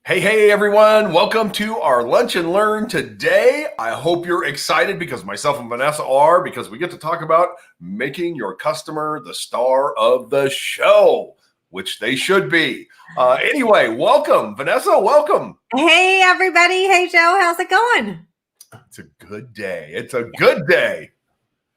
Hey, everyone. Welcome to our Lunch and Learn today. I hope you're excited because myself and Vanessa are, because we get to talk about making your customer the star of the show, which they should be. Anyway, welcome. Vanessa, welcome. Hey, everybody. Hey, Joe. How's it going? It's a good day. It's a good day.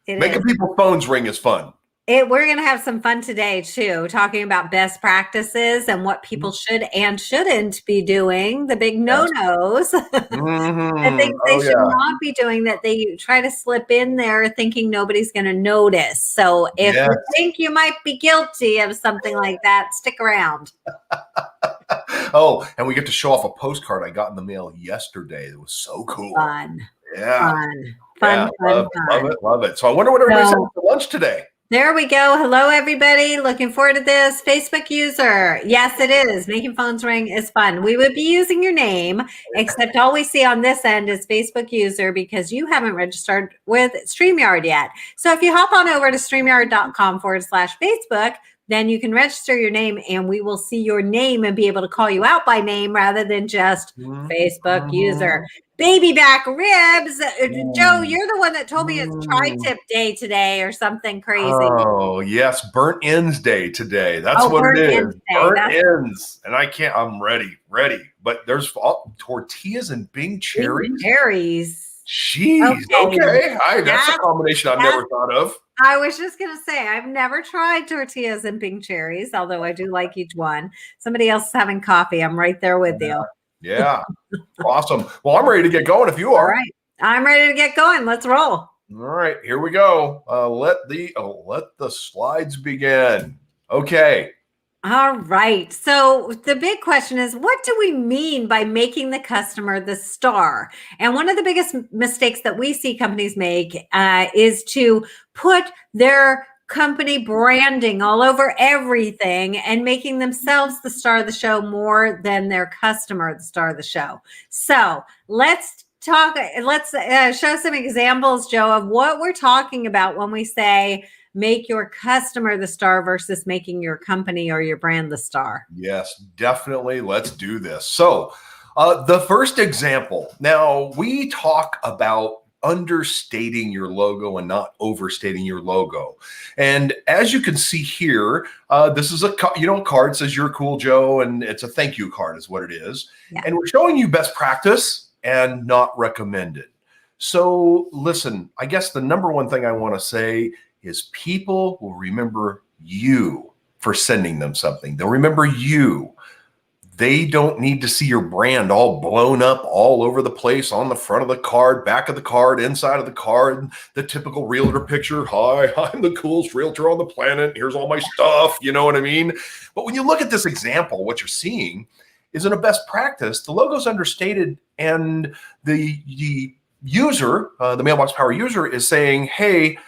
Making Is. people's phones ring is fun. We're going to have some fun today, too, talking about best practices and what people should and shouldn't be doing, the big no-nos, the things they should not be doing that they try to slip in there thinking nobody's going to notice. So if you think you might be guilty of something like that, stick around. Oh, and we get to show off a postcard I got in the mail yesterday. It was so cool. Fun. Yeah. Fun. Love it. So I wonder what everybody's having for lunch today. There we go. Hello, everybody. Looking forward to this. Facebook user. Yes, it is. Making phones ring is fun. We would be using your name, except all we see on this end is Facebook user because you haven't registered with StreamYard yet. So if you hop on over to StreamYard.com/Facebook, then you can register your name and we will see your name and be able to call you out by name rather than just Facebook user. Baby back ribs. Joe, you're the one that told me it's tri-tip day today or something crazy. Oh, yes. Burnt ends day today. That's what it is. Burnt ends. And I'm ready. But there's tortillas and Bing cherries. Jeez. Okay. That's a combination I've never thought of. I was just going to say, I've never tried tortillas and Bing cherries, although I do like each one. Somebody else is having coffee. I'm right there with you. Yeah. Awesome. Well, I'm ready to get going if you are. All right. I'm ready to get going. Let's roll. All right. Here we go. Let the slides begin. Okay. All right. So the big question is, what do we mean by making the customer the star? And one of the biggest mistakes that we see companies make is to put their company branding all over everything and making themselves the star of the show more than their customer the star of the show. So let's show some examples, Joe, of what we're talking about when we say make your customer the star versus making your company or your brand the star. Yes, definitely. Let's do this. So the first example, now we talk about understating your logo and not overstating your logo. And as you can see here, this is a card says you're cool, Joe, and it's a thank you card is what it is. Yeah. And we're showing you best practice and not recommended. So listen, I guess the number one thing I want to say is people will remember you for sending them something. They'll remember you. They don't need to see your brand all blown up all over the place on the front of the card, back of the card, inside of the card, the typical realtor picture. Hi, I'm the coolest realtor on the planet. Here's all my stuff. You know what I mean? But when you look at this example, what you're seeing is in a best practice, the logo's understated and the user, the Mailbox Power user is saying, hey,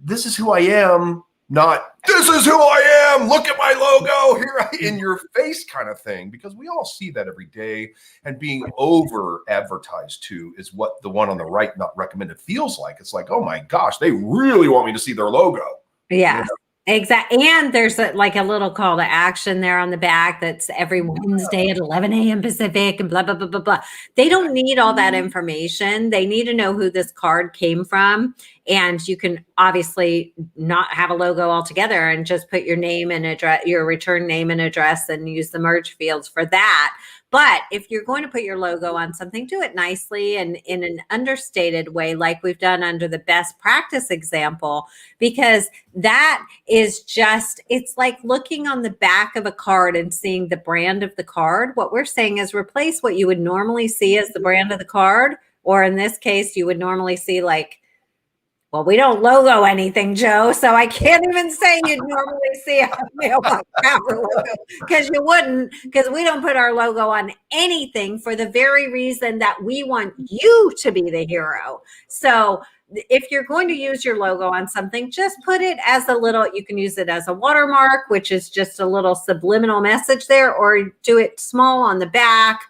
this is who I am, not this is who I am. Look at my logo here in your face kind of thing, because we all see that every day. And being over advertised to is what the one on the right, not recommended, feels like. It's like, oh my gosh, they really want me to see their logo. Yeah. You know? Exactly. And there's a little call to action there on the back that's every Wednesday at 11 a.m. Pacific and blah, blah, blah, blah, blah. They don't need all that information. They need to know who this card came from. And you can obviously not have a logo altogether and just put your name and address, your return name and address, and use the merge fields for that. But if you're going to put your logo on something, do it nicely and in an understated way, like we've done under the best practice example, because that is just, it's like looking on the back of a card and seeing the brand of the card. What we're saying is replace what you would normally see as the brand of the card, or in this case, you would normally see like, well, we don't logo anything, Joe, so I can't even say you'd normally see a Mailbox Power logo, because you wouldn't, because we don't put our logo on anything for the very reason that we want you to be the hero. So if you're going to use your logo on something, just put it as a little, you can use it as a watermark, which is just a little subliminal message there, or do it small on the back.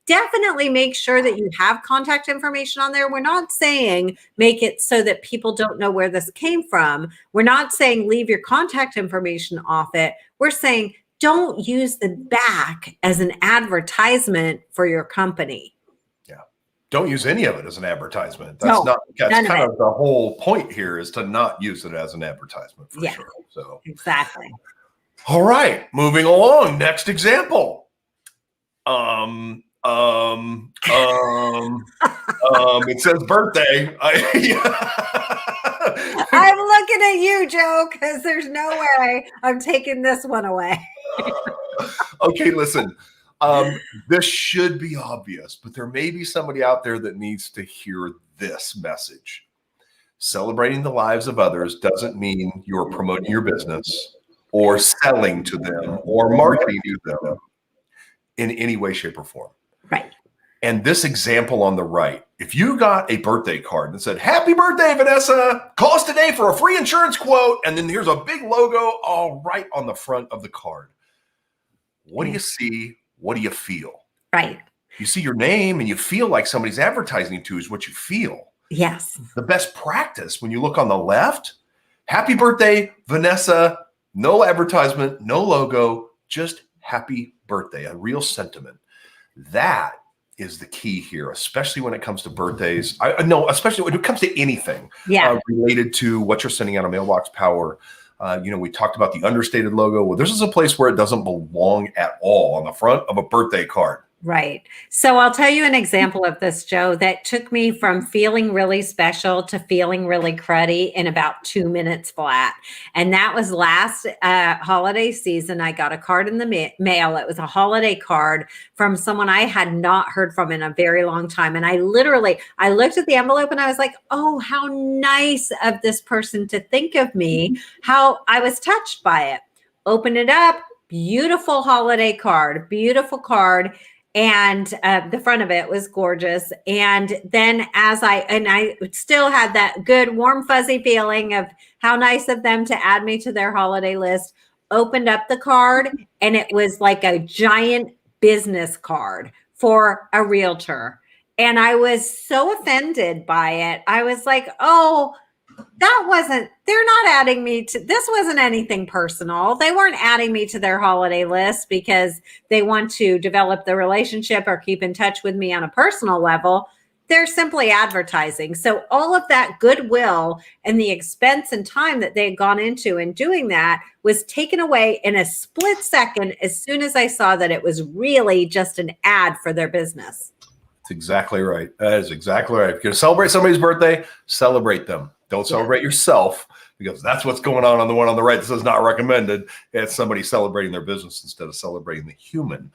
Definitely make sure that you have contact information on there. We're not saying make it so that people don't know where this came from. We're not saying leave your contact information off it. We're saying don't use the back as an advertisement for your company. Yeah. Don't use any of it as an advertisement. No, That's kind of of the whole point here, is to not use it as an advertisement for sure. So exactly. all right, moving along. Next example. It says birthday. I'm looking at you, Joe, because there's no way I'm taking this one away. Okay, listen. This should be obvious, but there may be somebody out there that needs to hear this message. Celebrating the lives of others doesn't mean you're promoting your business or selling to them or marketing to them in any way, shape, or form. Right. And this example on the right, if you got a birthday card that said, "Happy birthday, Vanessa, call us today for a free insurance quote," and then here's a big logo all right on the front of the card, what do you see? What do you feel? Right. You see your name and you feel like somebody's advertising to you is what you feel. Yes. The best practice, when you look on the left, "Happy birthday, Vanessa," no advertisement, no logo, just happy birthday, a real sentiment. That is the key here, especially when it comes to birthdays. Especially when it comes to anything related to what you're sending out of Mailbox Power. We talked about the understated logo. Well, this is a place where it doesn't belong at all on the front of a birthday card. Right. So I'll tell you an example of this, Joe, that took me from feeling really special to feeling really cruddy in about 2 minutes flat. And that was last holiday season. I got a card in the mail. It was a holiday card from someone I had not heard from in a very long time. And I looked at the envelope and I was like, oh, how nice of this person to think of me. How I was touched by it. Open it up. Beautiful holiday card. Beautiful card. And the front of it was gorgeous. And then I still had that good, warm, fuzzy feeling of how nice of them to add me to their holiday list. Opened up the card and it was like a giant business card for a realtor. And I was so offended by it. I was like, oh, they're not adding me to, this wasn't anything personal. They weren't adding me to their holiday list because they want to develop the relationship or keep in touch with me on a personal level. They're simply advertising. So all of that goodwill and the expense and time that they had gone into in doing that was taken away in a split second as soon as I saw that it was really just an ad for their business. That's exactly right. That is exactly right. If you're going to celebrate somebody's birthday, celebrate them. Don't celebrate yourself, because that's what's going on the one on the right that says not recommended. It's somebody celebrating their business instead of celebrating the human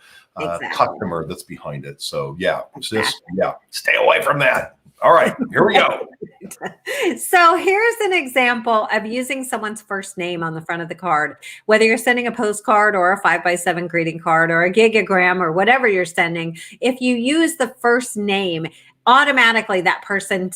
customer that's behind it. So stay away from that. All right, here we go. So here's an example of using someone's first name on the front of the card. Whether you're sending a postcard or a 5x7 greeting card or a gigagram or whatever you're sending, if you use the first name, automatically that person,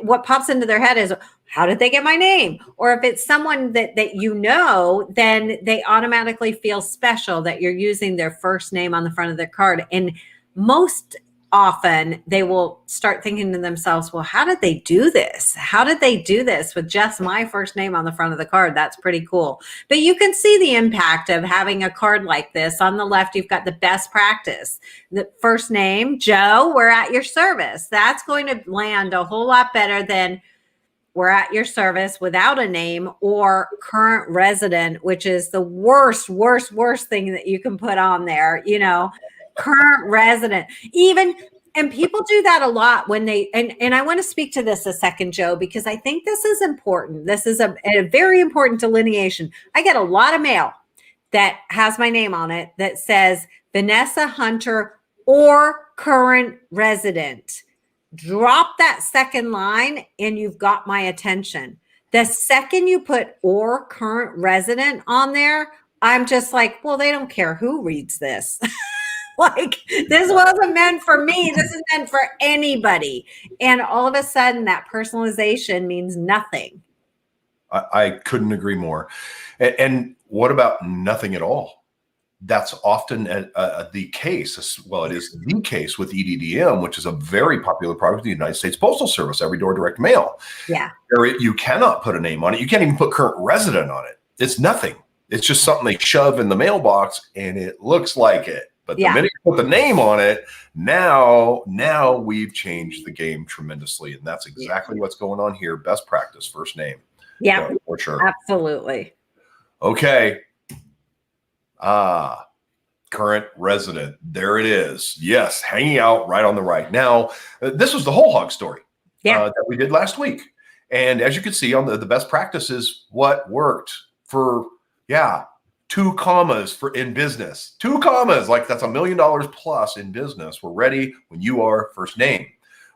what pops into their head is, how did they get my name? Or if it's someone that then they automatically feel special that you're using their first name on the front of their card. And most often they will start thinking to themselves, well, how did they do this? How did they do this with just my first name on the front of the card? That's pretty cool. But you can see the impact of having a card like this. On the left, you've got the best practice. The first name, Joe, we're at your service. That's going to land a whole lot better than we're at your service without a name, or current resident, which is the worst thing that you can put on there, current resident, and people do that a lot when they, and I want to speak to this a second, Joe, because I think this is important. This is a very important delineation. I get a lot of mail that has my name on it that says Vanessa Hunter or current resident. Drop that second line and you've got my attention. The second you put or current resident on there, I'm just like, well, they don't care who reads this. Like, this wasn't meant for me. This is meant for anybody. And all of a sudden, that personalization means nothing. I couldn't agree more. And what about nothing at all? That's often the case. Well, it is the case with EDDM, which is a very popular product of the United States Postal Service, every door direct mail. Yeah. You cannot put a name on it. You can't even put current resident on it. It's nothing. It's just something they shove in the mailbox and it looks like it. But the minute you put the name on it, now we've changed the game tremendously. And that's exactly what's going on here. Best practice, first name. Yeah, for sure. Absolutely. Okay. Current resident. There it is. Yes, hanging out right on the right. Now, this was the whole hog story that we did last week. And as you can see on the best practice is what worked for, 2 commas for in business. 2 commas, like that's $1 million plus in business. We're ready when you are first name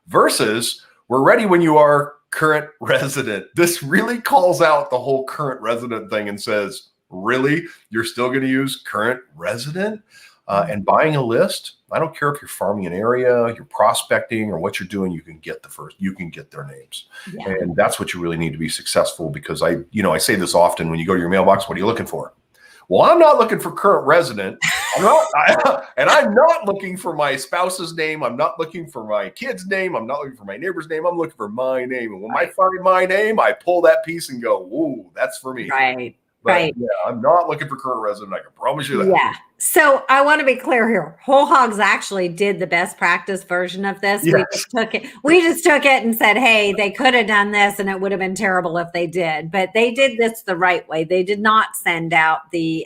versus we're ready when you are current resident. This really calls out the whole current resident thing and says, really, you're still going to use current resident and buying a list? I don't care if you're farming an area, you're prospecting, or what you're doing. You can get their names, and that's what you really need to be successful. Because I say this often: when you go to your mailbox, what are you looking for? Well, I'm not looking for current resident. I'm not looking for my spouse's name. I'm not looking for my kid's name. I'm not looking for my neighbor's name. I'm looking for my name. And when I find my name, I pull that piece and go, "Ooh, that's for me." Right. But I'm not looking for current resident. I can promise you that. Yeah. So I want to be clear here. Whole Hogs actually did the best practice version of this. Yes. We just took it and said, hey, they could have done this and it would have been terrible if they did. But they did this the right way. They did not send out the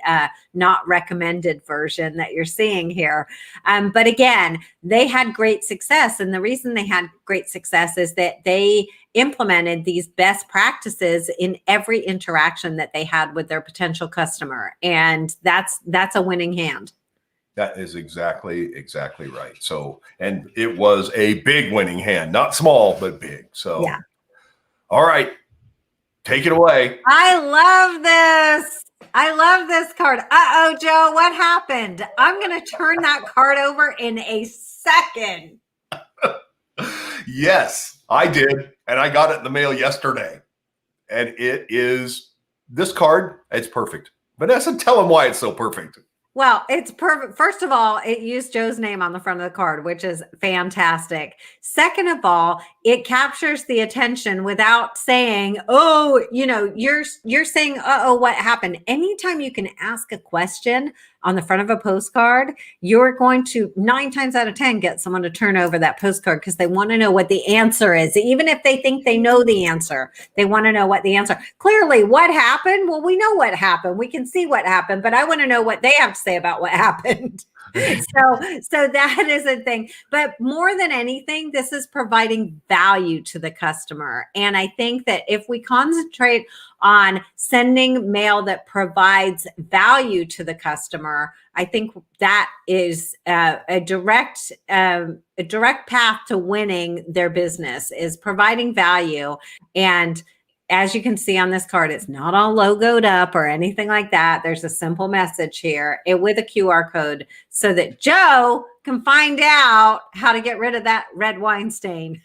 not recommended version that you're seeing here. But again, they had great success. And the reason they had great success is that they implemented these best practices in every interaction that they had with their potential customer. And that's a winning hand. That is exactly right. So, and it was a big winning hand, not small, but big. So, all right, take it away. I love this card. Uh-oh, Joe, what happened? I'm going to turn that card over in a second. Yes, I did. And I got it in the mail yesterday. And it is this card. It's perfect. Vanessa, tell them why it's so perfect. Well, it's perfect. First of all, it used Joe's name on the front of the card, which is fantastic. Second of all, it captures the attention without saying, oh, you're saying, uh-oh, what happened? Anytime you can ask a question on the front of a postcard, you're going to 9 times out of 10 get someone to turn over that postcard because they want to know what the answer is. Even if they think they know the answer, they want to know what the answer. Clearly, what happened? Well, we know what happened. We can see what happened, but I want to know what they have to say about what happened. So that is a thing. But more than anything, this is providing value to the customer. And I think that if we concentrate on sending mail that provides value to the customer, I think that is a direct path to winning their business, is providing value. And as you can see on this card, it's not all logoed up or anything like that. There's a simple message here with a QR code so that Joe can find out how to get rid of that red wine stain.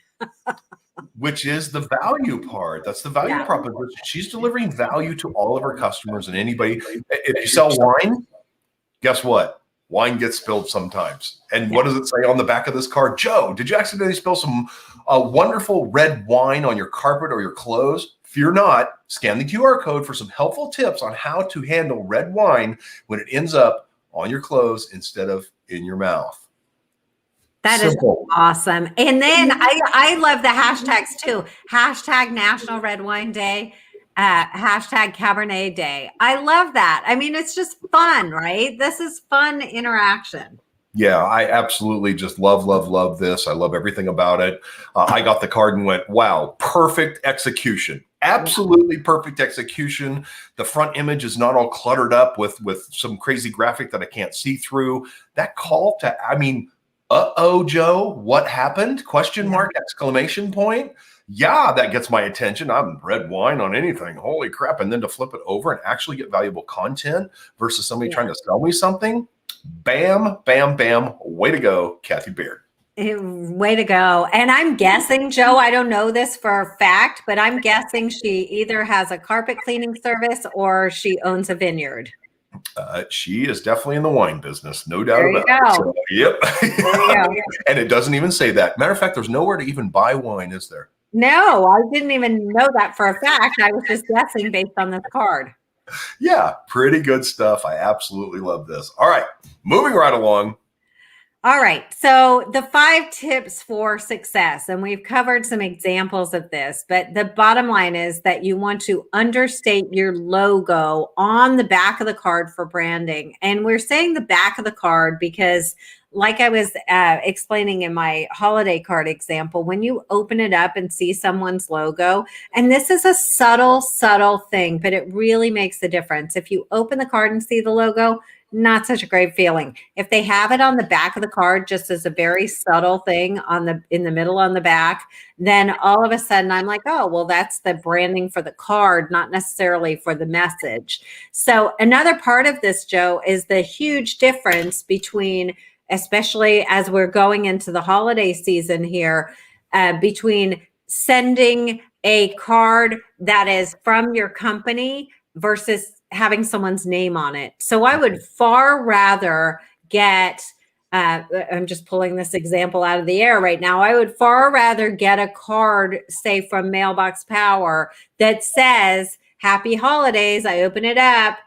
Which is the value part. That's the value proposition. She's delivering value to all of her customers and anybody. If you sell wine, guess what? Wine gets spilled sometimes. And what does it say on the back of this card? Joe, did you accidentally spill some wonderful red wine on your carpet or your clothes? Fear not, scan the QR code for some helpful tips on how to handle red wine when it ends up on your clothes instead of in your mouth. That Simple. Is awesome. And then I love the hashtags too. Hashtag National Red Wine Day, hashtag Cabernet Day. I love that. I mean, it's just fun, right? This is fun interaction. Yeah, I absolutely just love this. I love everything about it. I got the card and went, wow, perfect execution. Absolutely perfect execution. The front image is not all cluttered up with some crazy graphic that I can't see through. That call to, uh-oh, Joe, what happened? Question mark, exclamation point. Yeah, that gets my attention. I'm red wine on anything. Holy crap. And then to flip it over and actually get valuable content versus somebody trying to sell me something. Bam, bam, bam. Way to go, Kathy Baird. Way to go. And I'm guessing, Joe, I don't know this for a fact, but I'm guessing she either has a carpet cleaning service or she owns a vineyard. She is definitely in the wine business, no doubt about it. So, yep. There you go. And it doesn't even say that. Matter of fact, there's nowhere to even buy wine, is there? No, I didn't even know that for a fact. I was just guessing based on this card. Yeah, pretty good stuff. I absolutely love this. All right, moving right along. All right. So the 5 tips for success, and we've covered some examples of this, but the bottom line is that you want to understate your logo on the back of the card for branding. And we're saying the back of the card because, like I was explaining in my holiday card example, when you open it up and see someone's logo, and this is a subtle thing, but it really makes a difference. If you open the card and see the logo, not such a great feeling. If they have it on the back of the card, just as a very subtle thing in the middle on the back, then all of a sudden I'm like, oh, well, that's the branding for the card, not necessarily for the message. So another part of this, Joe, is the huge difference between, especially as we're going into the holiday season here, between sending a card that is from your company versus having someone's name on it. So I would far rather get, I'm just pulling this example out of the air right now. I would far rather get a card, say from Mailbox Power, that says, Happy Holidays. I open it up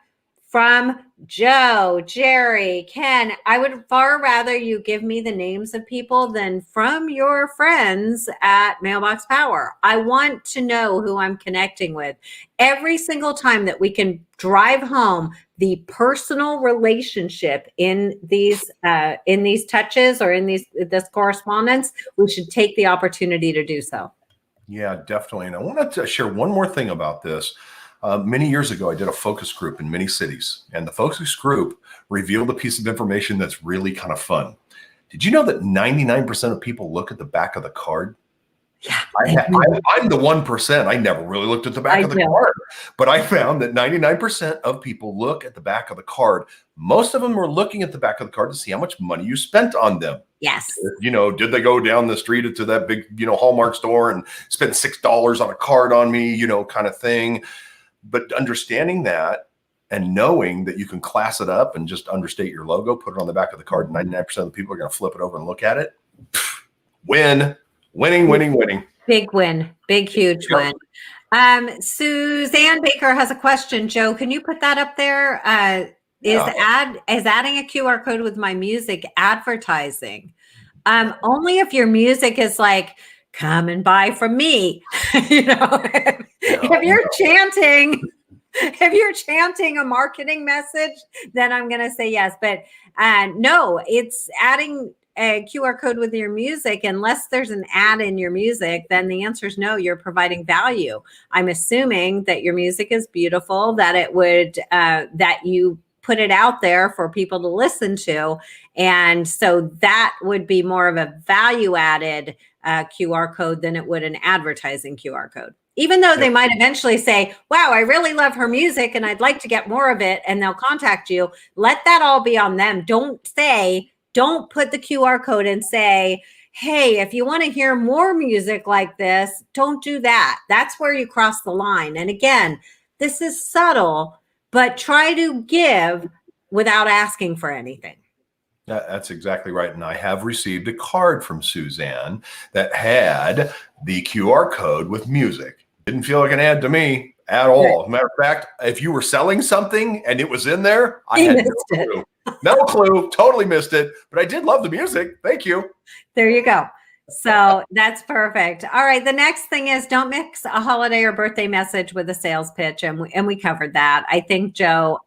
from Joe, Jerry, Ken. I would far rather you give me the names of people than from your friends at Mailbox Power. I want to know who I'm connecting with. Every single time that we can drive home the personal relationship in these touches or in this correspondence, we should take the opportunity to do so. Yeah, definitely. And I wanted to share one more thing about this. Many years ago, I did a focus group in many cities, and the focus group revealed a piece of information that's really kind of fun. Did you know that 99% of people look at the back of the card? Yeah, I'm the 1%. I never really looked at the back of the card, but I found that 99% of people look at the back of the card. Most of them are looking at the back of the card to see how much money you spent on them. Yes. Did they go down the street to that big, Hallmark store and spend $6 on a card on me, kind of thing. But understanding that and knowing that you can class it up and just understate your logo, put it on the back of the card, 99% of the people are going to flip it over and look at it. Winning. Big win. Big, huge win. Suzanne Baker has a question. Joe, can you put that up there? Is adding a QR code with my music advertising? Only if your music is like, come and buy from me. If you're chanting a marketing message, then I'm going to say yes. But no, it's adding a QR code with your music. Unless there's an ad in your music, then the answer is no, you're providing value. I'm assuming that your music is beautiful, that it would, that you put it out there for people to listen to. And so that would be more of a value added QR code than it would an advertising QR code. Even though they might eventually say, wow, I really love her music and I'd like to get more of it, and they'll contact you. Let that all be on them. Don't put the QR code and say, hey, if you want to hear more music like this, don't do that. That's where you cross the line. And again, this is subtle, but try to give without asking for anything. That's exactly right. And I have received a card from Suzanne that had the QR code with music. Didn't feel like an ad to me at all. As a matter of fact, if you were selling something and it was in there, I had no clue. No clue. Totally missed it. But I did love the music. Thank you. There you go. So that's perfect. All right. The next thing is, don't mix a holiday or birthday message with a sales pitch. And we covered that. I think, Joe,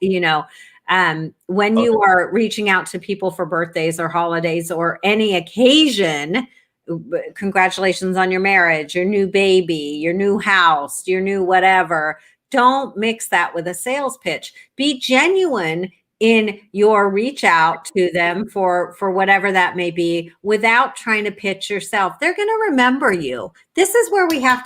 when you are reaching out to people for birthdays or holidays or any occasion, congratulations on your marriage, your new baby, your new house, your new whatever, don't mix that with a sales pitch. Be genuine in your reach out to them for whatever that may be, without trying to pitch yourself. They're going to remember you. This is where we have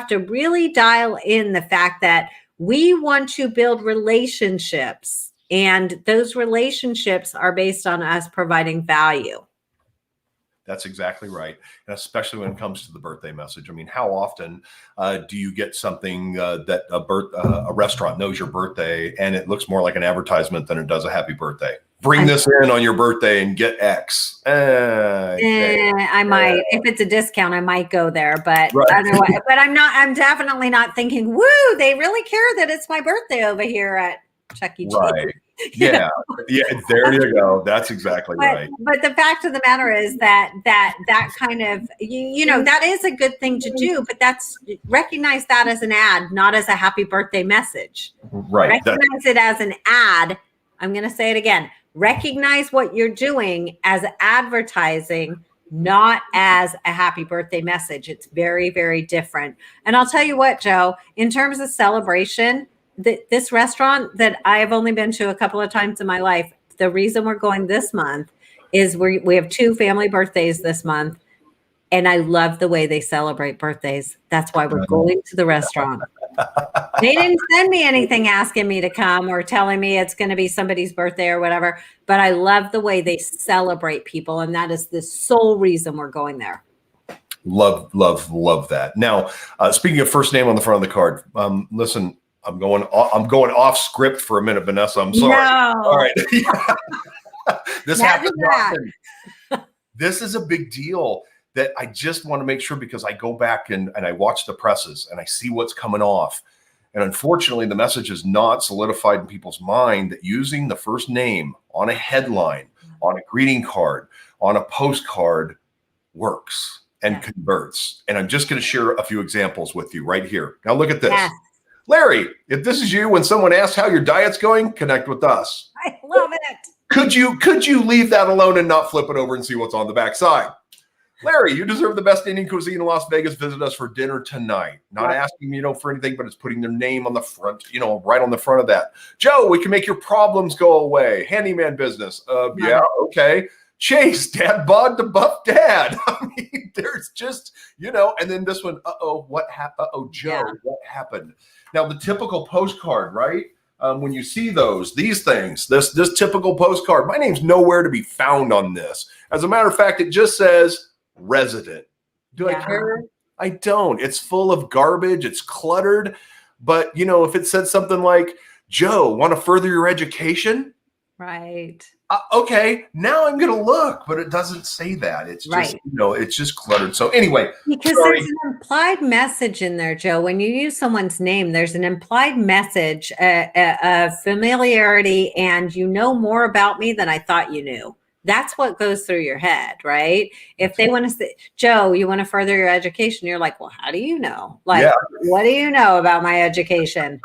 to really dial in the fact that we want to build relationships, and those relationships are based on us providing value. That's exactly right. And especially when it comes to the birthday message. I mean, how often do you get something that a restaurant knows your birthday and it looks more like an advertisement than it does a happy birthday? bring this in on your birthday and get X. I might, if it's a discount, I might go there, but Right. otherwise, but I'm definitely not thinking, woo, they really care that it's my birthday over here at Chuck E. Cheese. Right. Yeah. Yeah. There you go. That's exactly right. But the fact of the matter is that kind of, you know, that is a good thing to do, but recognize that as an ad, not as a happy birthday message. Right. Recognize it as an ad. I'm going to say it again. Recognize what you're doing as advertising, not as a happy birthday message. It's very, very different. And I'll tell you what, Joe, in terms of celebration, this restaurant that I've only been to a couple of times in my life, the reason we're going this month is we have 2 family birthdays this month. And I love the way they celebrate birthdays. That's why we're going to the restaurant. They didn't send me anything asking me to come or telling me it's going to be somebody's birthday or whatever. But I love the way they celebrate people. And that is the sole reason we're going there. Love that. Now, speaking of first name on the front of the card, listen, I'm going off script for a minute, Vanessa. I'm sorry. No. All right. This happens often. This is a big deal that I just want to make sure, because I go back and I watch the presses and I see what's coming off. And unfortunately, the message is not solidified in people's mind that using the first name on a headline, on a greeting card, on a postcard works and converts. And I'm just going to share a few examples with you right here. Now look at this. Yes. Larry, if this is you, when someone asks how your diet's going, connect with us. I love it. Could you leave that alone and not flip it over and see what's on the backside? Larry, you deserve the best Indian cuisine in Las Vegas. Visit us for dinner tonight. Not asking, for anything, but it's putting their name on the front, right on the front of that. Joe, we can make your problems go away. Handyman business. Yeah, okay. Chase, dad bod to buff dad. I mean, there's just, and then this one, what happened? Joe, what happened? Now, the typical postcard, right? When you see these things, this typical postcard, my name's nowhere to be found on this. As a matter of fact, it just says resident. Do I care? I don't. It's full of garbage. It's cluttered. But, if it said something like, Joe, want to further your education? Right. Okay, now I'm going to look, but it doesn't say that. It's just, it's just cluttered. So anyway. Because there's an implied message in there, Joe. When you use someone's name, there's an implied message of familiarity, and you know more about me than I thought you knew. That's what goes through your head, right? If they want to say, Joe, you want to further your education, you're like, well, how do you know? Like, what do you know about my education?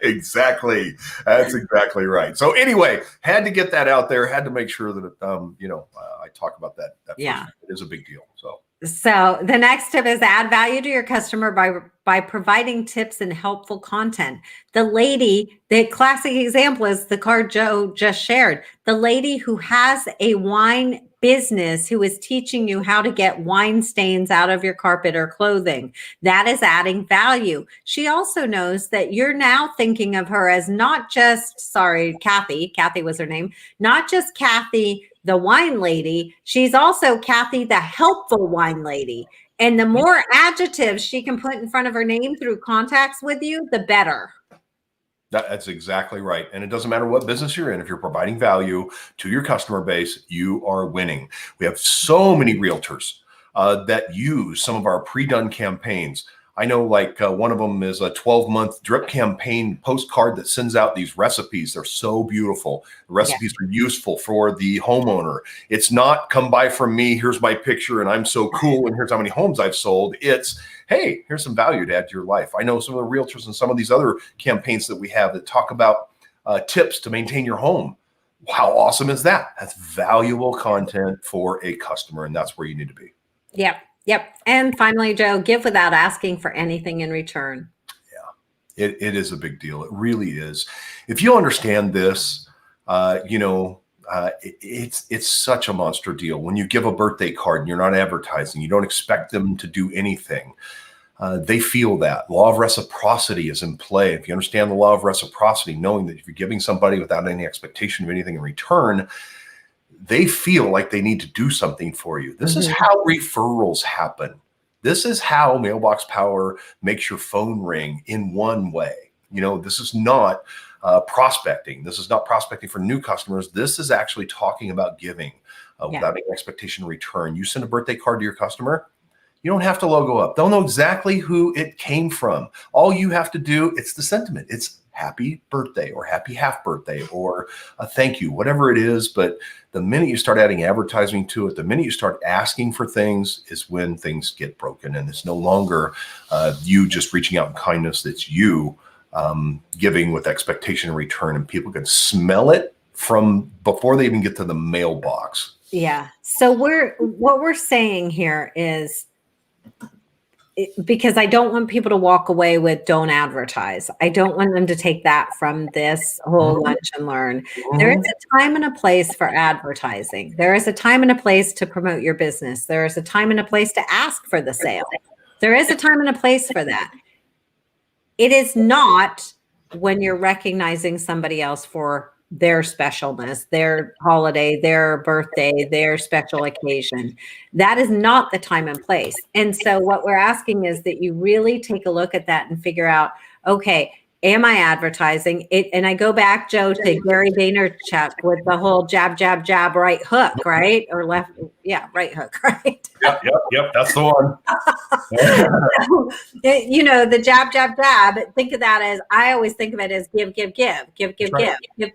Exactly. That's exactly right. So anyway, had to get that out there. Had to make sure that, I talk about that. It is a big deal. So the next tip is add value to your customer by providing tips and helpful content. The classic example is the card Joe just shared. The lady who has a wine business who is teaching you how to get wine stains out of your carpet or clothing. That is adding value. She also knows that you're now thinking of her as not just, Kathy was her name, not just Kathy, the wine lady. She's also Kathy, the helpful wine lady. And the more adjectives she can put in front of her name through contacts with you, the better. That's exactly right. And it doesn't matter what business you're in. If you're providing value to your customer base, you are winning. We have so many realtors that use some of our pre-done campaigns. I know one of them is a 12-month drip campaign postcard that sends out these recipes. They're so beautiful. The recipes are useful for the homeowner. It's not come by from me, here's my picture and I'm so cool and here's how many homes I've sold. It's, hey, here's some value to add to your life. I know some of the realtors and some of these other campaigns that we have that talk about tips to maintain your home. How awesome is that? That's valuable content for a customer, and that's where you need to be. Yep. And finally, Joe, give without asking for anything in return. Yeah, it is a big deal. It really is. If you understand this, it's such a monster deal. When you give a birthday card and you're not advertising, you don't expect them to do anything. They feel that. Law of reciprocity is in play. If you understand the law of reciprocity, knowing that if you're giving somebody without any expectation of anything in return, they feel like they need to do something for you. This is how referrals happen. This is how Mailbox Power makes your phone ring in one way. This is not prospecting. This is not prospecting for new customers. This is actually talking about giving without any expectation in return. You send a birthday card to your customer. You don't have to logo up. They'll know exactly who it came from. All you have to do, it's the sentiment. It's happy birthday or happy half birthday or a thank you, whatever it is. But the minute you start adding advertising to it, the minute you start asking for things is when things get broken. And it's no longer you just reaching out in kindness. It's you giving with expectation in return. And people can smell it from before they even get to the mailbox. Yeah. So what we're saying here is, because I don't want people to walk away with don't advertise. I don't want them to take that from this whole lunch and learn. There is a time and a place for advertising. There is a time and a place to promote your business. There is a time and a place to ask for the sale. There is a time and a place for that. It is not when you're recognizing somebody else for their specialness, their holiday, their birthday, their special occasion. That is not the time and place. And so what we're asking is that you really take a look at that and figure out, okay, am I advertising it? And I go back, Joe, to Gary Vaynerchuk with the whole jab, jab, jab, right hook, right? Or left, yeah, right hook, right? Yep. That's the one. You know, the jab, jab, jab. Think of that as, I always think of it as give, give, give, give, give, Right. give,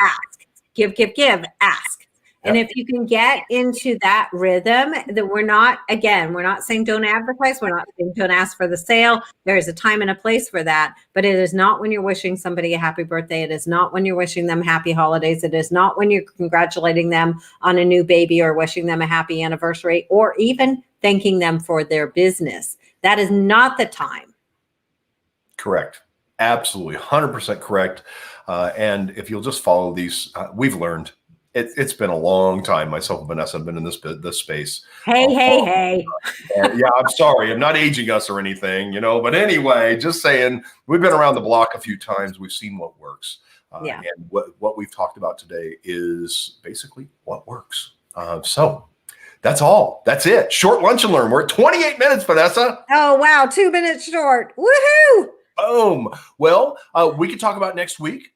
ask, give, ask. And if you can get into that rhythm, that we're not saying don't advertise. We're not saying don't ask for the sale. There is a time and a place for that, but it is not when you're wishing somebody a happy birthday. It is not when you're wishing them happy holidays. It is not when you're congratulating them on a new baby or wishing them a happy anniversary or even thanking them for their business. That is not the time. Correct. Absolutely. 100% correct. And if you'll just follow these, we've learned. It's been a long time. Myself and Vanessa have been in this space. Hey. Yeah, I'm sorry. I'm not aging us or anything, but anyway, just saying we've been around the block a few times. We've seen what works. And what we've talked about today is basically what works. So that's all. That's it. Short lunch and learn. We're at 28 minutes, Vanessa. Oh, wow. 2 minutes short. Woohoo. Boom. Well, we could talk about next week,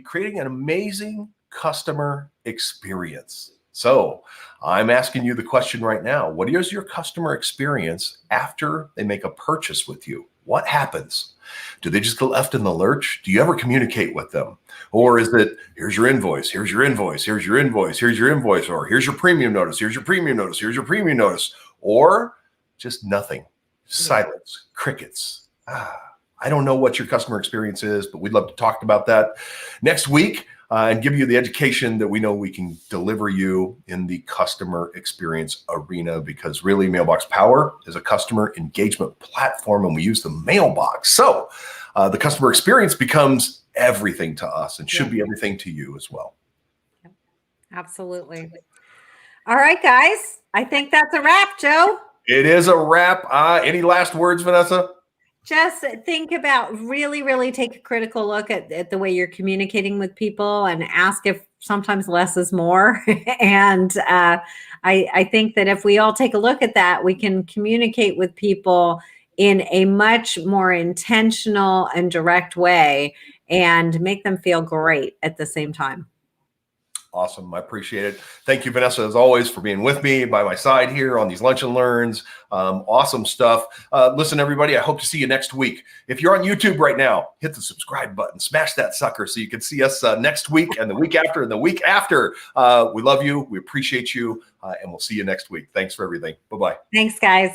creating an amazing customer experience. So I'm asking you the question right now. What is your customer experience after they make a purchase with you? What happens? Do they just get left in the lurch? Do you ever communicate with them? Or is it, here's your invoice, here's your invoice, here's your invoice, here's your invoice, or here's your premium notice, here's your premium notice, here's your premium notice, or just nothing, silence, crickets. I don't know what your customer experience is, but we'd love to talk about that next week. And give you the education that we know we can deliver you in the customer experience arena, because really Mailbox Power is a customer engagement platform and we use the mailbox. So the customer experience becomes everything to us and should be everything to you as well. Absolutely. All right, guys. I think that's a wrap, Joe. It is a wrap. Any last words, Vanessa? Just think about, really take a critical look at the way you're communicating with people and ask if sometimes less is more. And I think that if we all take a look at that, we can communicate with people in a much more intentional and direct way and make them feel great at the same time. Awesome. I appreciate it. Thank you, Vanessa, as always, for being with me by my side here on these Lunch and Learns. Awesome stuff. Listen, everybody, I hope to see you next week. If you're on YouTube right now, hit the subscribe button, smash that sucker so you can see us next week and the week after and the week after. We love you. We appreciate you. And we'll see you next week. Thanks for everything. Bye-bye. Thanks, guys.